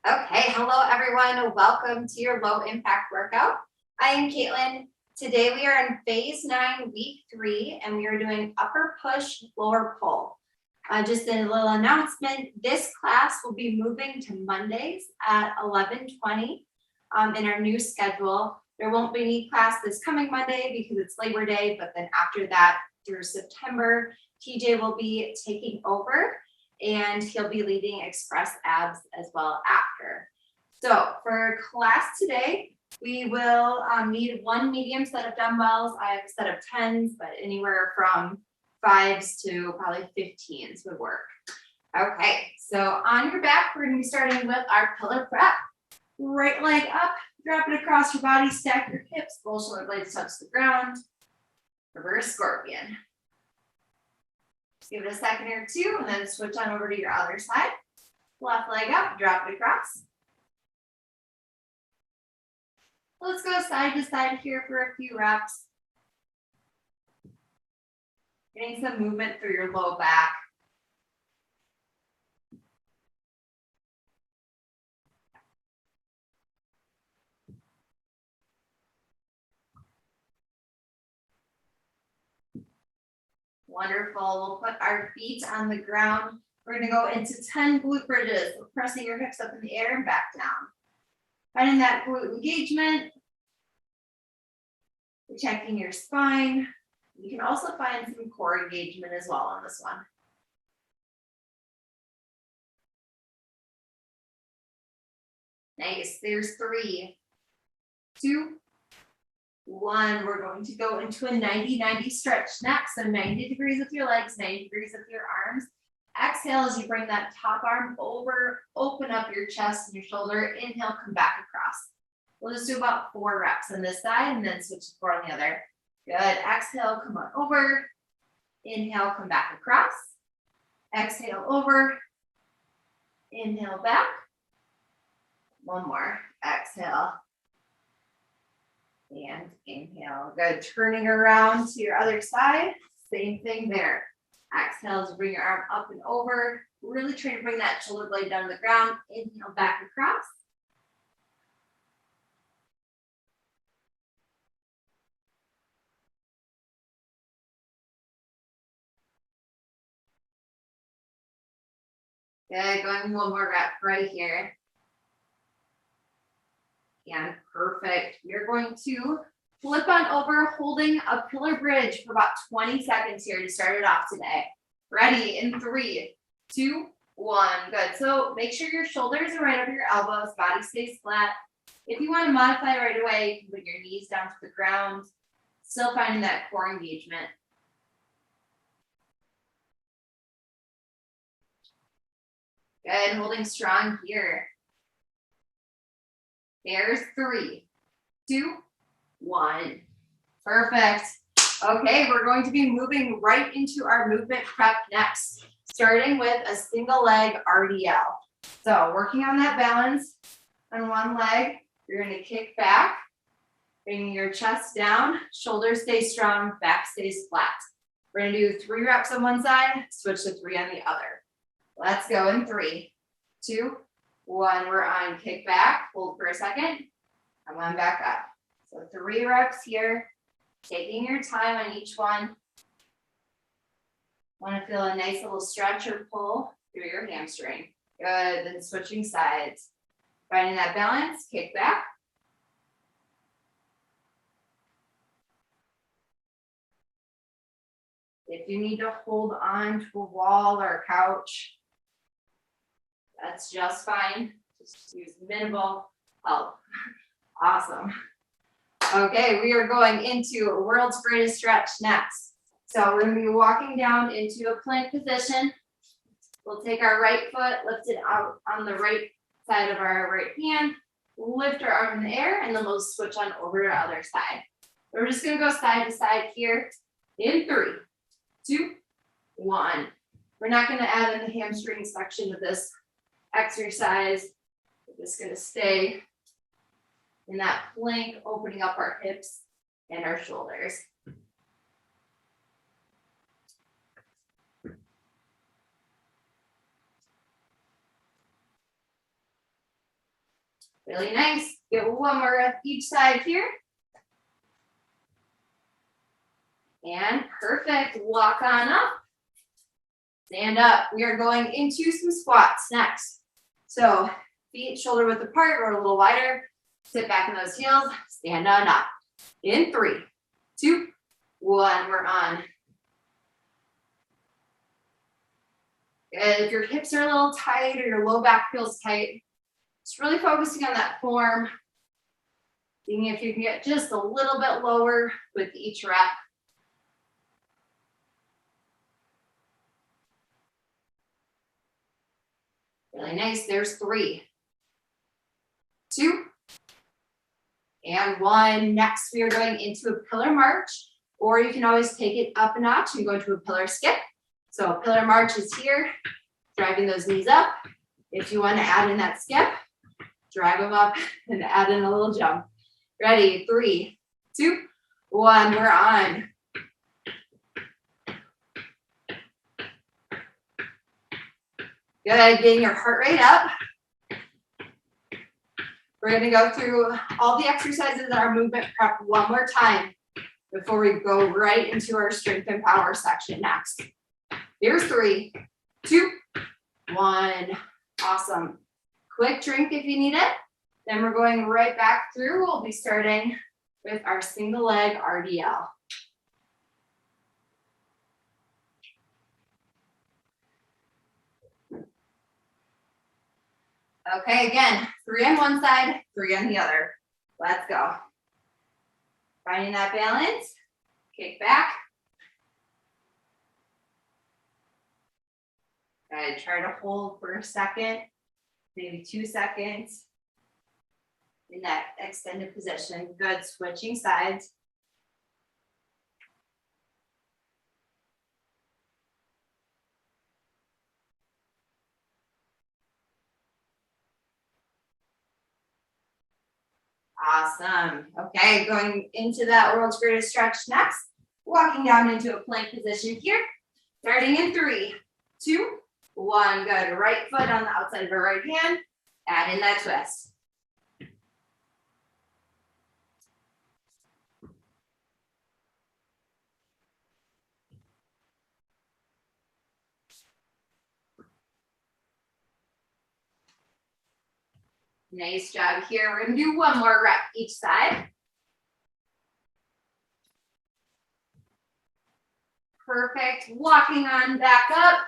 Okay, hello everyone. Welcome to your low impact workout. I am Katelyn. Today we are in phase 9, week 3, and we are doing upper push, lower pull. Just a little announcement, this class will be moving to Mondays at 11:20 in our new schedule. There won't be any class this coming Monday because it's Labor Day, but then after that, through September, TJ will be taking over and he'll be leading Express Abs as well after. So for class today, we will need one medium set of dumbbells. I have a set of 10s, but anywhere from 5s to probably 15s would work. Okay, so on your back, we're gonna be starting with our pillar prep. Right leg up, drop it across your body, stack your hips, both shoulder blades touch the ground. Reverse scorpion. Give it a second or two and then switch on over to your other side. Left leg up, drop it across. Let's go side to side here for a few reps. Getting some movement through your low back. Wonderful. We'll put our feet on the ground. We're going to go into 10 glute bridges. So pressing your hips up in the air and back down. Finding that glute engagement. Protecting your spine. You can also find some core engagement as well on this one. Nice. There's 3, 2, 1. We're going to go into a 90-90 stretch next. So 90 degrees with your legs, 90 degrees with your arms. Exhale as you bring that top arm over, open up your chest and your shoulder. Inhale, come back across. We'll just do about 4 reps on this side and then switch to 4 on the other. Good. Exhale, come on over. Inhale, come back across. Exhale over. Inhale back. One more. Exhale. And inhale. Good. Turning around to your other side. Same thing there. Exhale as you bring your arm up and over. Really try to bring that shoulder blade down to the ground. Inhale back across. Good. Going one more rep right here. And perfect. We're going to flip on over, holding a pillar bridge for about 20 seconds here to start it off today. Ready in 3, 2, 1. Good. So make sure your shoulders are right over your elbows, body stays flat. If you want to modify right away, you can put your knees down to the ground, still finding that core engagement. Good. Holding strong here. There's 3, 2, 1. Perfect. Okay, we're going to be moving right into our movement prep next, starting with a single leg RDL. So working on that balance on one leg, you're going to kick back, bringing your chest down, shoulders stay strong, back stays flat. We're going to do 3 reps on one side, switch to 3 on the other. Let's go in 3, 2, 1. We're on kick back, hold for a second, come on back up. So 3 reps here, taking your time on each one. Want to feel a nice little stretch or pull through your hamstring. Good, then switching sides. Finding that balance, kick back. If you need to hold on to a wall or a couch, that's just fine. Just use minimal help. Awesome. Okay, we are going into a world's greatest stretch next. So we're going to be walking down into a plank position. We'll take our right foot, lift it out on the right side of our right hand, lift our arm in the air, and then we'll switch on over to our other side. We're just going to go side to side here in 3, 2, 1. We're not going to add in the hamstring section of this exercise. We're just going to stay in that plank, opening up our hips and our shoulders. Really nice. Get one more rep each side here. And perfect. Walk on up. Stand up. We are going into some squats next. So feet shoulder width apart or a little wider. Sit back in those heels. Stand on up. In 3, 2, 1. We're on. Good. If your hips are a little tight or your low back feels tight, just really focusing on that form. Seeing if you can get just a little bit lower with each rep. Really nice. There's 3, 2, and 1. Next, we are going into a pillar march, or you can always take it up a notch and go into a pillar skip. So a pillar march is here, driving those knees up. If you want to add in that skip, drag them up and add in a little jump. Ready? 3, 2, 1. We're on. Good. Getting your heart rate up. We're going to go through all the exercises in our movement prep one more time before we go right into our strength and power section next. Here's 3, 2, 1. Awesome. Quick drink if you need it. Then we're going right back through. We'll be starting with our single leg RDL. Okay, again, 3 on one side, 3 on the other. Let's go. Finding that balance. Kick back. Good. Try to hold for a second, maybe 2 seconds in that extended position. Good. Switching sides. Awesome. Okay, going into that world's greatest stretch next. Walking down into a plank position here. Starting in 3, 2, 1. Good. Right foot on the outside of your right hand. Add in that twist. Nice job here. We're going to do one more rep each side. Perfect. Walking on back up.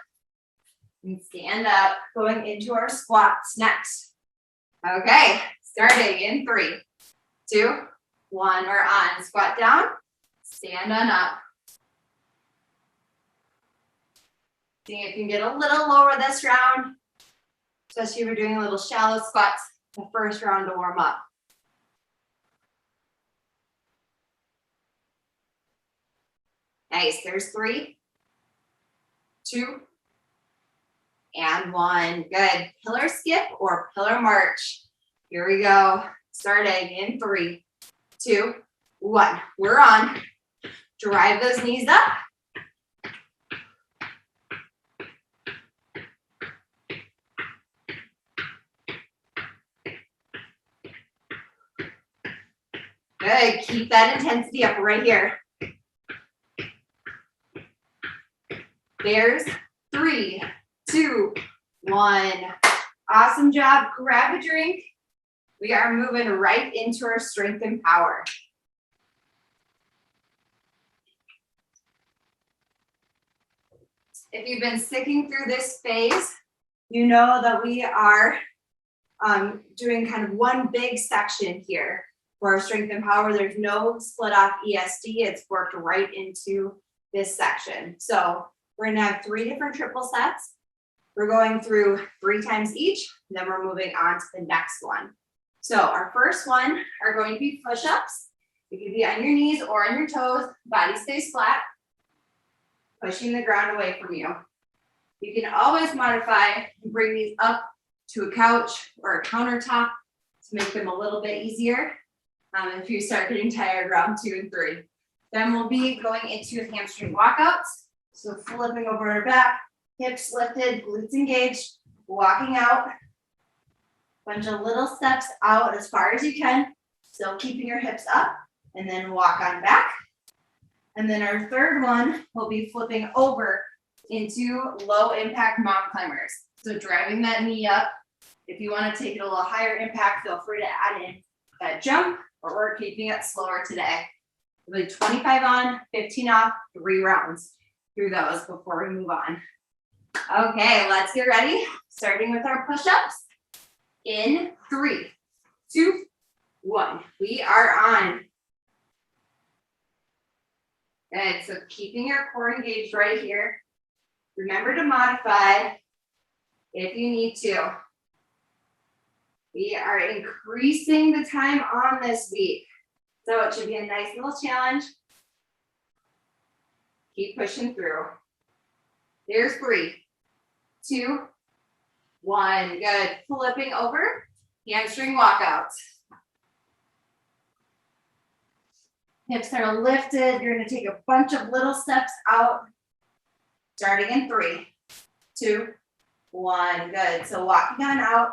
And stand up. Going into our squats next. Okay. Starting in 3, 2, 1. We're on. Squat down. Stand on up. See if you can get a little lower this round. Especially if you're doing a little shallow squats. The first round to warm up. Nice. There's 3, 2, and 1. Good. Pillar skip or pillar march. Here we go. Starting in 3, 2, 1. We're on. Drive those knees up. Good. Keep that intensity up right here. There's 3, 2, 1. Awesome job. Grab a drink. We are moving right into our strength and power. If you've been sticking through this phase, you know that we are doing kind of one big section here for our strength and power. There's no split off ESD. It's worked right into this section. So we're going to have 3 different triple sets. We're going through 3 times each, and then we're moving on to the next one. So our first one are going to be push-ups. You can be on your knees or on your toes. Body stays flat, pushing the ground away from you. You can always modify and bring these up to a couch or a countertop to make them a little bit easier if you start getting tired round 2 and 3. Then we'll be going into hamstring walkouts. So flipping over our back, hips lifted, glutes engaged, walking out. bunch of little steps out as far as you can, still keeping your hips up, and then walk on back. And then our third one will be flipping over into low impact mountain climbers. So driving that knee up. If you want to take it a little higher impact, feel free to add in that jump, but we're keeping it slower today. We'll do 25 on, 15 off, 3 rounds through those before we move on. Okay, let's get ready. Starting with our push-ups. In 3, 2, 1. We are on. Good, so keeping your core engaged right here. Remember to modify if you need to. We are increasing the time on this week. So it should be a nice little challenge. Keep pushing through. There's 3, 2, 1. Good. Flipping over. Hamstring walkouts. Hips are lifted. You're going to take a bunch of little steps out. Starting in 3, 2, 1. Good. So walking on out.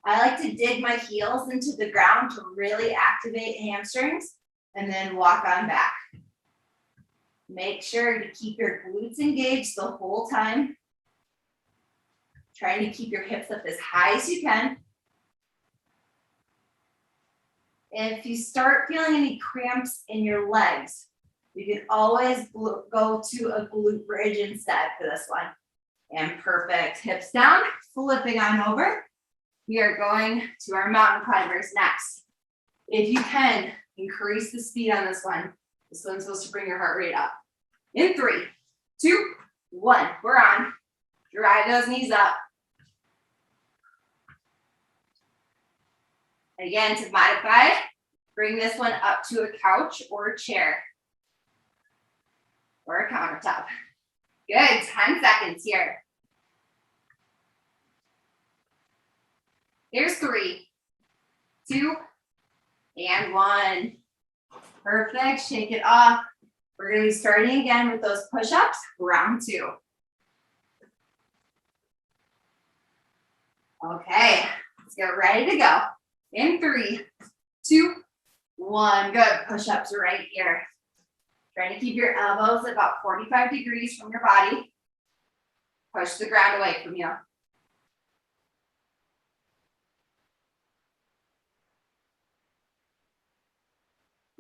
I like to dig my heels into the ground to really activate hamstrings and then walk on back. Make sure to keep your glutes engaged the whole time. Trying to keep your hips up as high as you can. If you start feeling any cramps in your legs, you can always go to a glute bridge instead for this one. And perfect. Hips down, flipping on over. We are going to our mountain climbers next. If you can, increase the speed on this one. This one's supposed to bring your heart rate up. In 3, 2, 1. We're on. Drive those knees up. Again, to modify, bring this one up to a couch or a chair or a countertop. Good, 10 seconds here. Here's 3, 2, and 1. Perfect, shake it off. We're gonna be starting again with those push-ups, round 2. Okay, let's get ready to go. In 3, 2, 1. Good, push-ups right here. Trying to keep your elbows about 45 degrees from your body. Push the ground away from you.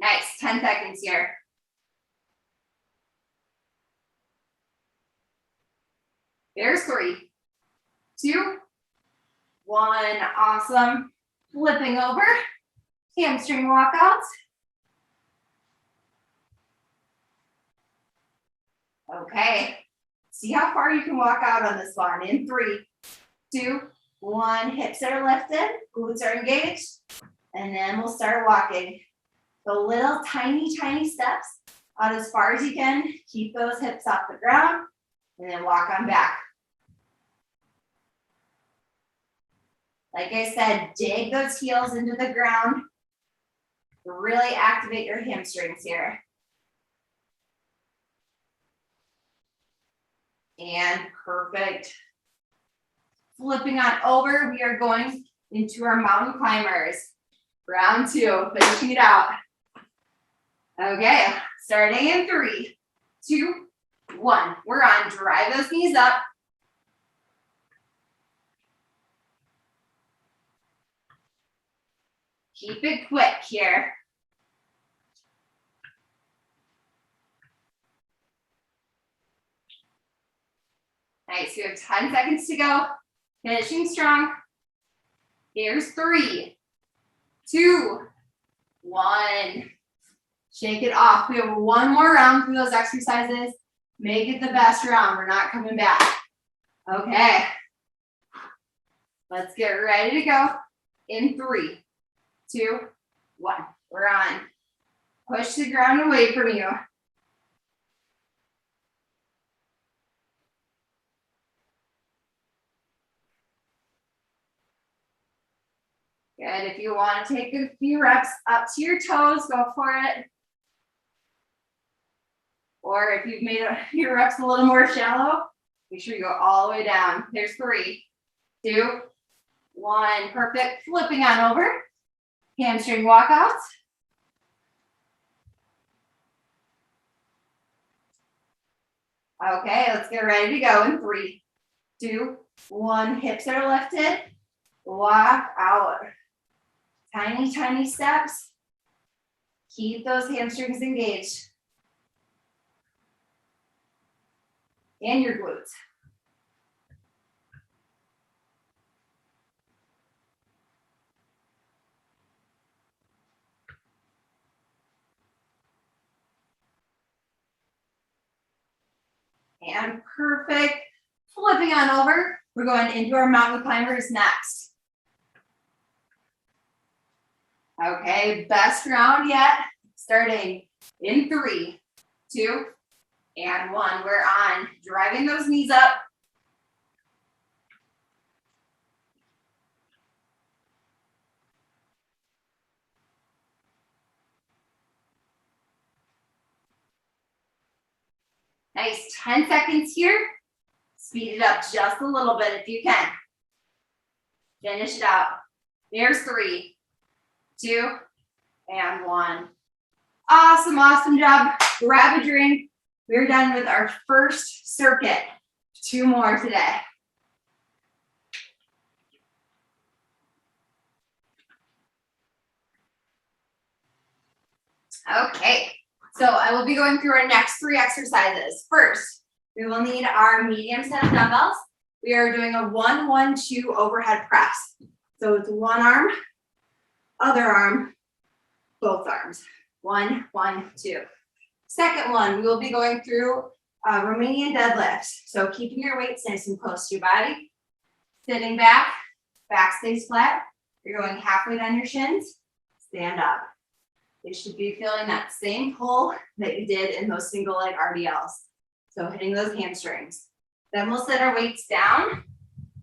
Nice, 10 seconds here. There's 3, 2, 1. Awesome. Flipping over. Hamstring walkouts. Okay. See how far you can walk out on this one. In 3, 2, 1. Hips are lifted. Glutes are engaged. And then we'll start walking. So little tiny, tiny steps out as far as you can. Keep those hips off the ground. And then walk on back. Like I said, dig those heels into the ground. Really activate your hamstrings here. And perfect. Flipping on over, we are going into our mountain climbers. Round 2, finishing it out. Okay, starting in 3, 2, 1. We're on. Drive those knees up. Keep it quick here. Nice, we have 10 seconds to go. Finishing strong. Here's 3, 2, 1. Shake it off. We have one more round through those exercises. Make it the best round. We're not coming back. Okay. Let's get ready to go. In 3, 2, 1. We're on. Push the ground away from you. Good. If you want to take a few reps up to your toes, go for it. Or if you've made your reps a little more shallow, make sure you go all the way down. There's 3, 2, 1, perfect. Flipping on over. Hamstring walkouts. Okay, let's get ready to go in 3, 2, 1. Hips are lifted. Walk out. Tiny, tiny steps. Keep those hamstrings engaged. And your glutes. And perfect. Flipping on over. We're going into our mountain climbers next. Okay, best round yet. Starting in 3, 2, and 1. We're on. Driving those knees up. Nice. 10 seconds here. Speed it up just a little bit if you can. Finish it out. There's 3, 2, and 1. Awesome, awesome job. Grab a drink. We're done with our first circuit. 2 more today. Okay, so I will be going through our next 3 exercises. First, we will need our medium set of dumbbells. We are doing a 1, 1, 2 overhead press. So it's one arm, other arm, both arms. 1, 1, 2. Second one, we will be going through Romanian deadlifts. So keeping your weights nice and close to your body. Sitting back, back stays flat. You're going halfway down your shins. Stand up. You should be feeling that same pull that you did in those single leg RDLs. So hitting those hamstrings. Then we'll set our weights down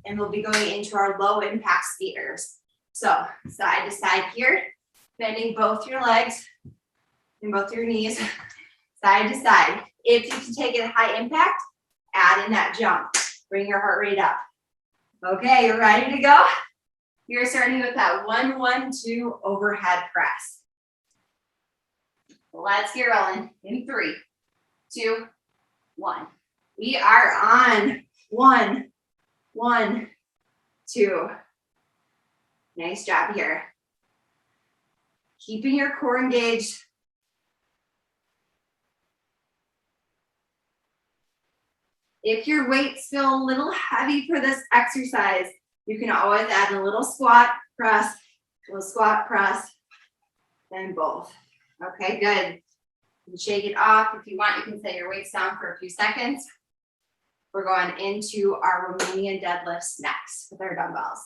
and we'll be going into our low impact skaters. So side to side here, bending both your legs and both your knees, side to side. If you can take it at high impact, add in that jump. Bring your heart rate up. Okay, you're ready to go? You're starting with that 1, 1, 2 overhead press. Let's get rolling in 3, 2, 1. We are on 1, 1, 2. Nice job here. Keeping your core engaged. If your weights feel a little heavy for this exercise, you can always add a little squat press, then both. Okay, good. You can shake it off. If you want, you can set your weights down for a few seconds. We're going into our Romanian deadlifts next with our dumbbells.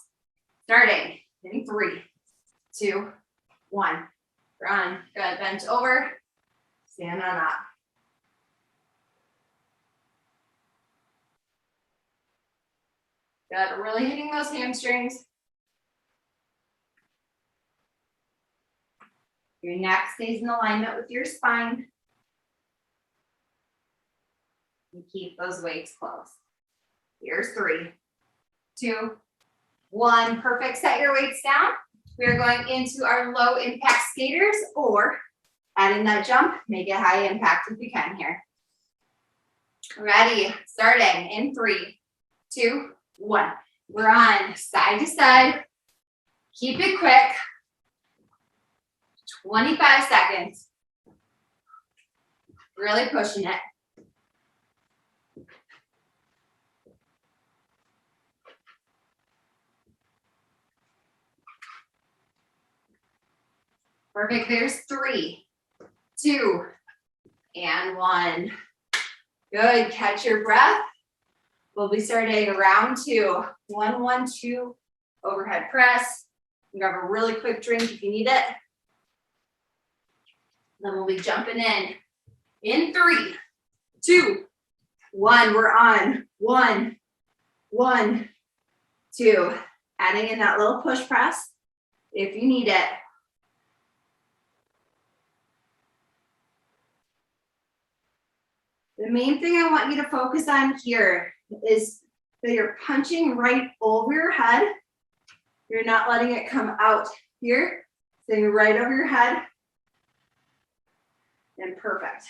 Starting in 3, 2, 1. Run. Good. Bent over. Stand on up. Good. Really hitting those hamstrings. Your neck stays in alignment with your spine. And keep those weights close. Here's 3, 2, 1. Perfect. Set your weights down. We are going into our low impact skaters, or adding that jump, make it high impact if you can here. Ready. Starting in 3, 2, 1. We're on side to side. Keep it quick. 25 seconds. Really pushing it. Perfect. There's 3, 2, and 1. Good. Catch your breath. We'll be starting round 2. 1, 1, 2 overhead press. You grab a really quick drink if you need it. Then we'll be jumping in 3, 2, 1. We're on 1, 1, 2. Adding in that little push press if you need it. The main thing I want you to focus on here is that you're punching right over your head You're not letting it come out here. Staying right over your head. And perfect.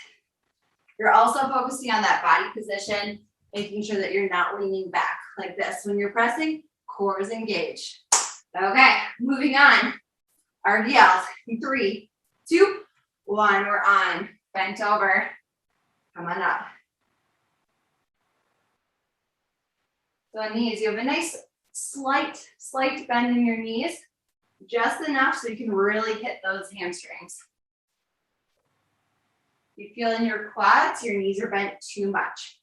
You're also focusing on that body position, making sure that you're not leaning back like this. When you're pressing, core is engaged. Okay, moving on. RDLs, 3, 2, 1, we're on. Bent over, come on up. So on knees, you have a nice slight bend in your knees, just enough so you can really hit those hamstrings. You feel in your quads, your knees are bent too much.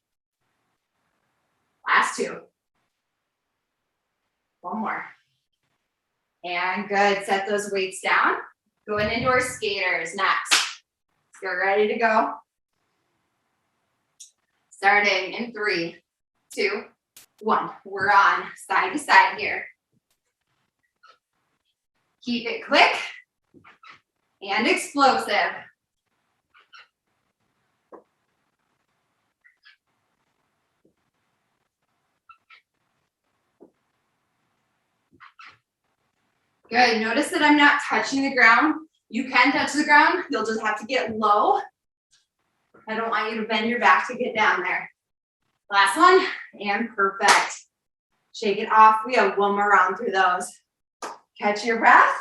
Last 2. One more. And good, set those weights down. Going into our skaters next. You're ready to go. Starting in 3, 2, 1. We're on side to side here. Keep it quick and explosive. Good, notice that I'm not touching the ground. You can touch the ground, you'll just have to get low. I don't want you to bend your back to get down there. Last one, and perfect. Shake it off, we have one more round through those. Catch your breath.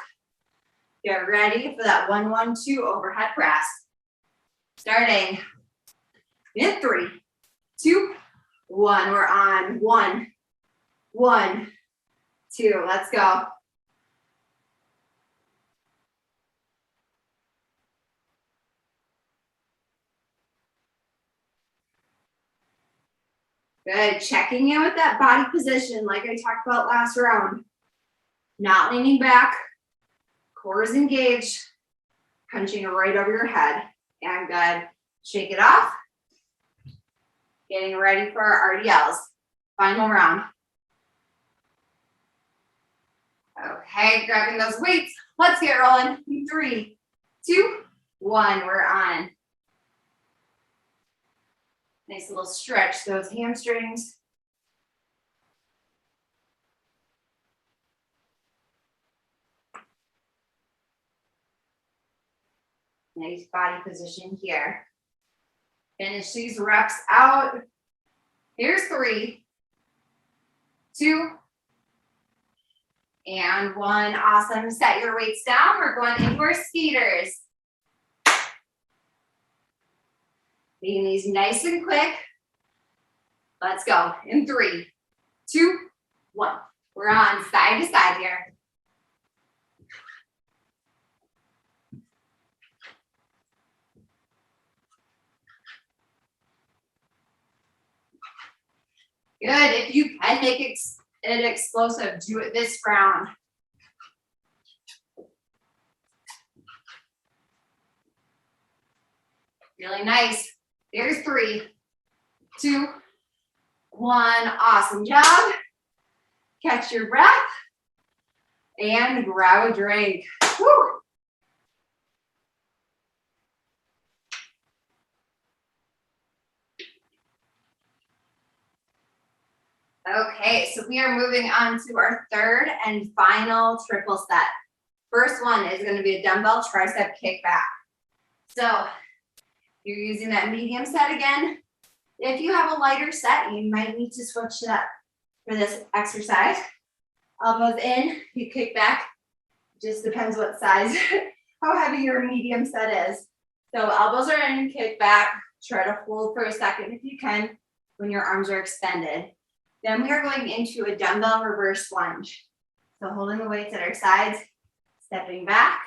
Get ready for that 1, 1, 2 overhead press. Starting in 3, 2, 1, we're on. 1, 1, 2, let's go. Good, checking in with that body position like I talked about last round. Not leaning back, core is engaged, punching right over your head. And good, shake it off. Getting ready for our RDLs. Final round. Okay, grabbing those weights. Let's get rolling. 3, 2, 1, we're on. Nice little stretch, those hamstrings. Nice body position here. Finish these reps out. Here's 3, 2, and 1. Awesome. Set your weights down. We're going into our skaters. Making these nice and quick. Let's go. In 3, 2, 1. We're on side to side here. Good. If you can make it explosive, do it this round. Really nice. There's 3, 2, 1. Awesome job. Catch your breath and grab a drink. Woo. Okay, so we are moving on to our third and final triple set. First one is going to be a dumbbell tricep kickback. So you're using that medium set again. If you have a lighter set, you might need to switch it up for this exercise. Elbows in, you kick back. Just depends what size, how heavy your medium set is. So elbows are in, kick back. Try to hold for a second if you can when your arms are extended. Then we are going into a dumbbell reverse lunge. So holding the weights at our sides, stepping back,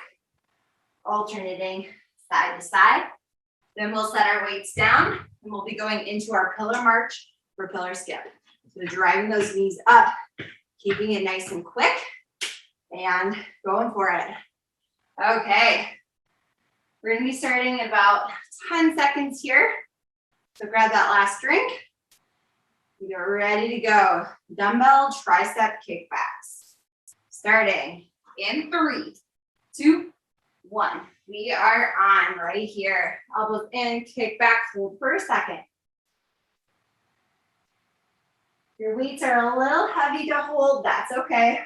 alternating side to side. Then we'll set our weights down and we'll be going into our pillar march for pillar skip. So driving those knees up, keeping it nice and quick and going for it. Okay, we're gonna be starting in about 10 seconds here. So grab that last drink. You're ready to go. Dumbbell tricep kickbacks. Starting in 3, 2, 1. We are on right here. Elbows in, kick back, hold for a second. Your weights are a little heavy to hold, that's okay.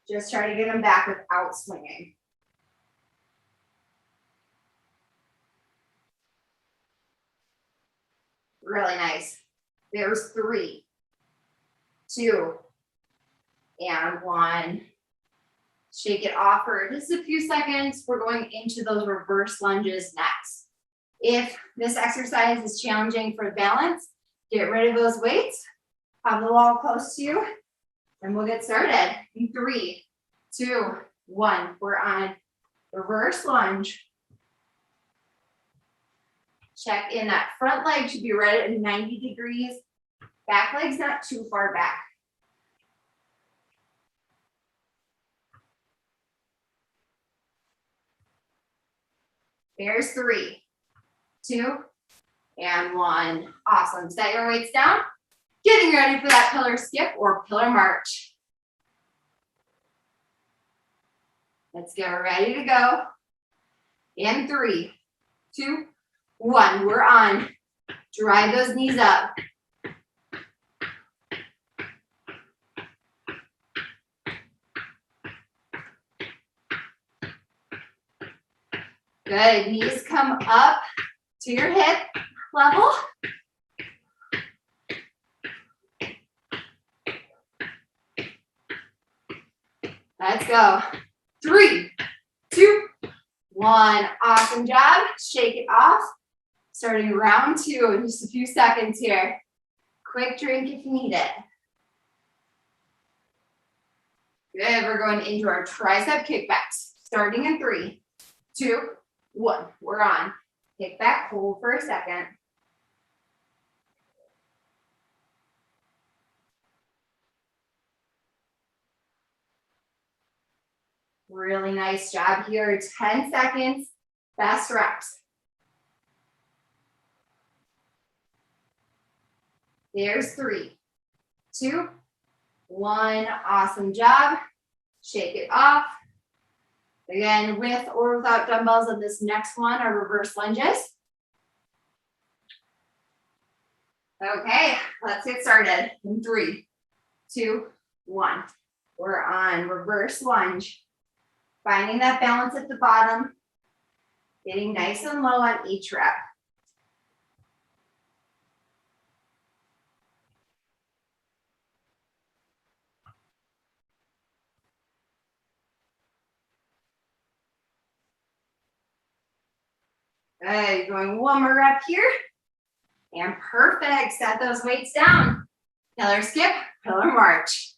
Just try to get them back without swinging. Really nice. There's 3, 2, and 1. Shake it off for just a few seconds. We're going into those reverse lunges next. If this exercise is challenging for balance, get rid of those weights, have the wall close to you, and we'll get started. In 3, 2, 1. We're on reverse lunge. Check in that front leg should be right at 90 degrees. Back leg's not too far back. There's 3, 2, and 1. Awesome. Set your weights down. Getting ready for that pillar skip or pillar march. Let's get ready to go. In 3, 2, 1. We're on. Drive those knees up. Good. Knees come up to your hip level. Let's go. 3, 2, 1. Awesome job. Shake it off. Starting round 2 in just a few seconds here. Quick drink if you need it. Good. We're going into our tricep kickbacks. Starting in 3, 2, 1. We're on. Kick back, hold for a second. Really nice job here. 10 seconds. Best reps. There's 3, 2, 1. Awesome job. Shake it off. Again, with or without dumbbells on this next one are reverse lunges. Okay, let's get started. In 3, 2, 1. We're on reverse lunge. Finding that balance at the bottom. Getting nice and low on each rep. Good, going one more rep here. And perfect, set those weights down. Pillar skip, pillar march.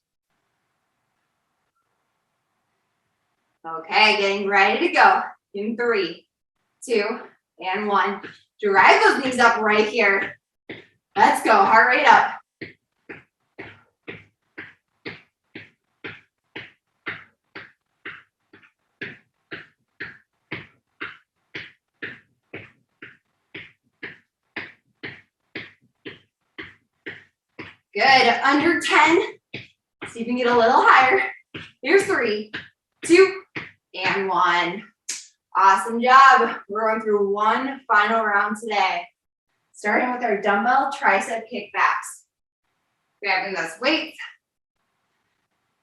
Okay, getting ready to go. In 3, 2, and 1. Drive those knees up right here. Let's go, heart rate up. Good, under 10. See if you can get a little higher. Here's 3, 2, and 1. Awesome job. We're going through one final round today. Starting with our dumbbell tricep kickbacks. Grabbing those weights.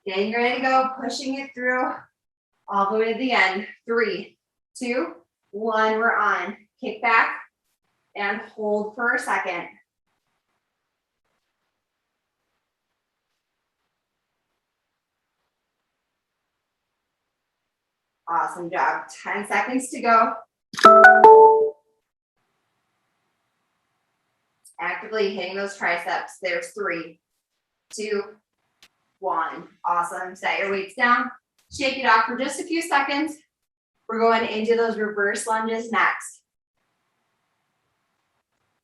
Getting ready to go, pushing it through all the way to the end. 3, 2, 1, we're on. Kick back and hold for a second. Awesome job. 10 seconds to go. Actively hitting those triceps. There's 3, 2, 1. Awesome. Set your weights down. Shake it off for just a few seconds. We're going into those reverse lunges next.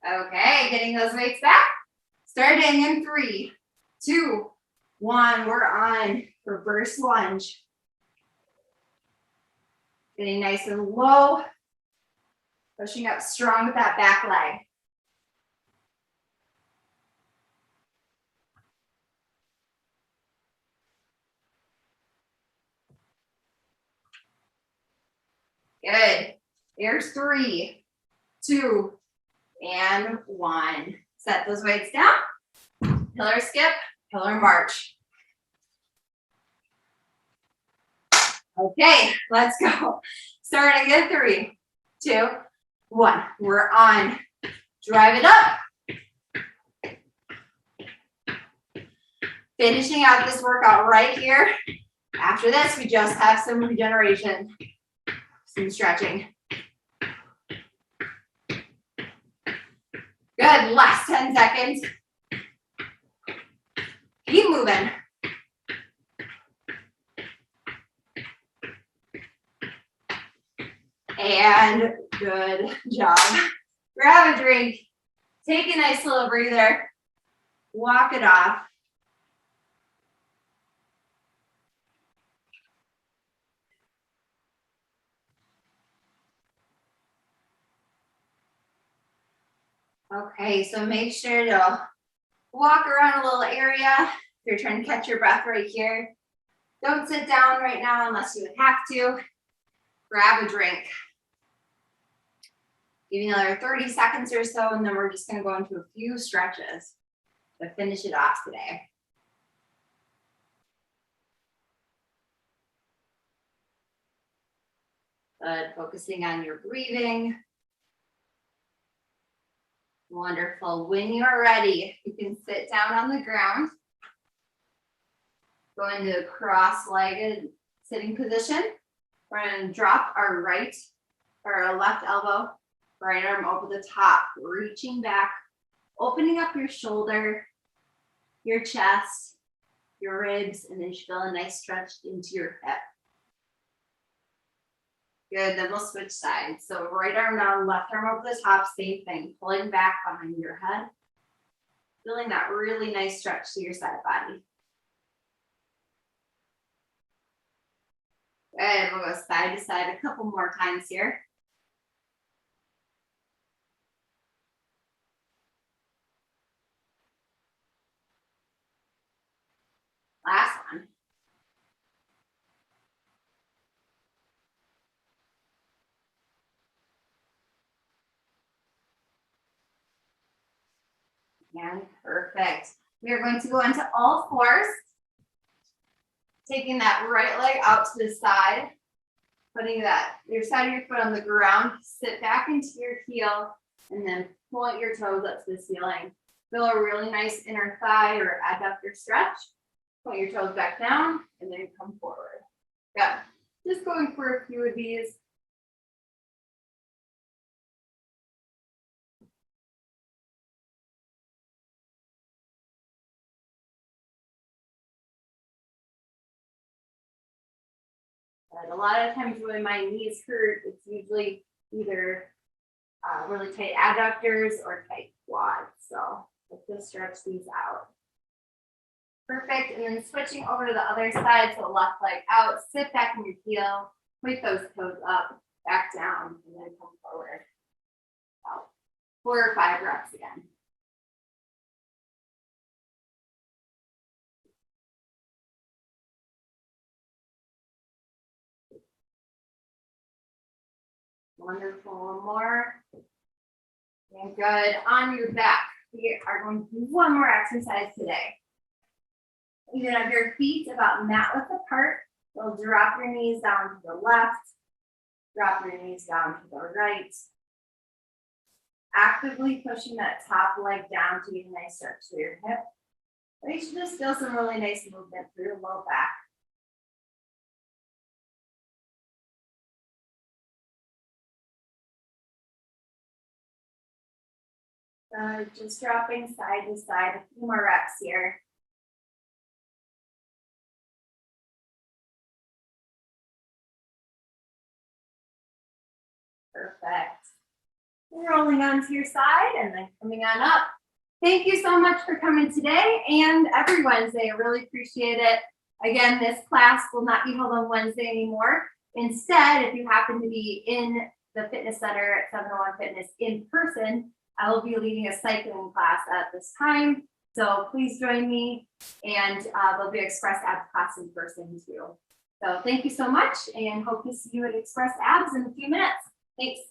Okay, getting those weights back. Starting in 3, 2, 1. We're on reverse lunge. Getting nice and low. Pushing up strong with that back leg. Good. There's 3, 2, and 1. Set those weights down. Pillar skip, pillar march. Okay, let's go. Starting at 3, 2, 1. We're on. Drive it up. Finishing out this workout right here. After this, we just have some regeneration, some stretching. Good, last 10 seconds. Keep moving. And good job. Grab a drink, take a nice little breather, walk it off. Okay, so make sure to walk around a little area. If you're trying to catch your breath right here, don't sit down right now unless you would have to. Grab a drink. Give you another 30 seconds or so, and then we're just going to go into a few stretches to finish it off today. Good, focusing on your breathing. Wonderful. When you're ready, you can sit down on the ground. Go into a cross-legged sitting position. We're going to drop our right or our left elbow, right arm over the top, reaching back, opening up your shoulder, your chest, your ribs, and then you feel a nice stretch into your hip. Good, then we'll switch sides. So right arm down, left arm over the top, same thing, pulling back behind your head. Feeling that really nice stretch to your side body. Good, we'll go side to side a couple more times here. Last one. And perfect. We are going to go into all fours. Taking that right leg out to the side. Putting your side of your foot on the ground. Sit back into your heel. And then point your toes up to the ceiling. Feel a really nice inner thigh or adductor stretch. Point your toes back down. And then come forward. Good. Just going for a few of these. But a lot of times when my knees hurt, it's usually either really tight adductors or tight quads. So let's just stretch these out. Perfect. And then switching over to the other side, so left leg out, sit back in your heel, point those toes up, back down, and then come forward. About 4 or 5 reps again. Wonderful. One more. And good. On your back, we are going to do one more exercise today. You can have your feet about mat width apart. You'll drop your knees down to the left, drop your knees down to the right. Actively pushing that top leg down to get a nice stretch to your hip. But you should just feel some really nice movement through your low back. Just dropping side to side, a few more reps here. Perfect. Rolling onto your side and then coming on up. Thank you so much for coming today and every Wednesday. I really appreciate it. Again, this class will not be held on Wednesday anymore. Instead, if you happen to be in the fitness center at 701 Fitness in person, I will be leading a cycling class at this time. So please join me, and there'll be an Express Abs class in person too. So thank you so much, and hope to see you at Express Abs in a few minutes. Thanks.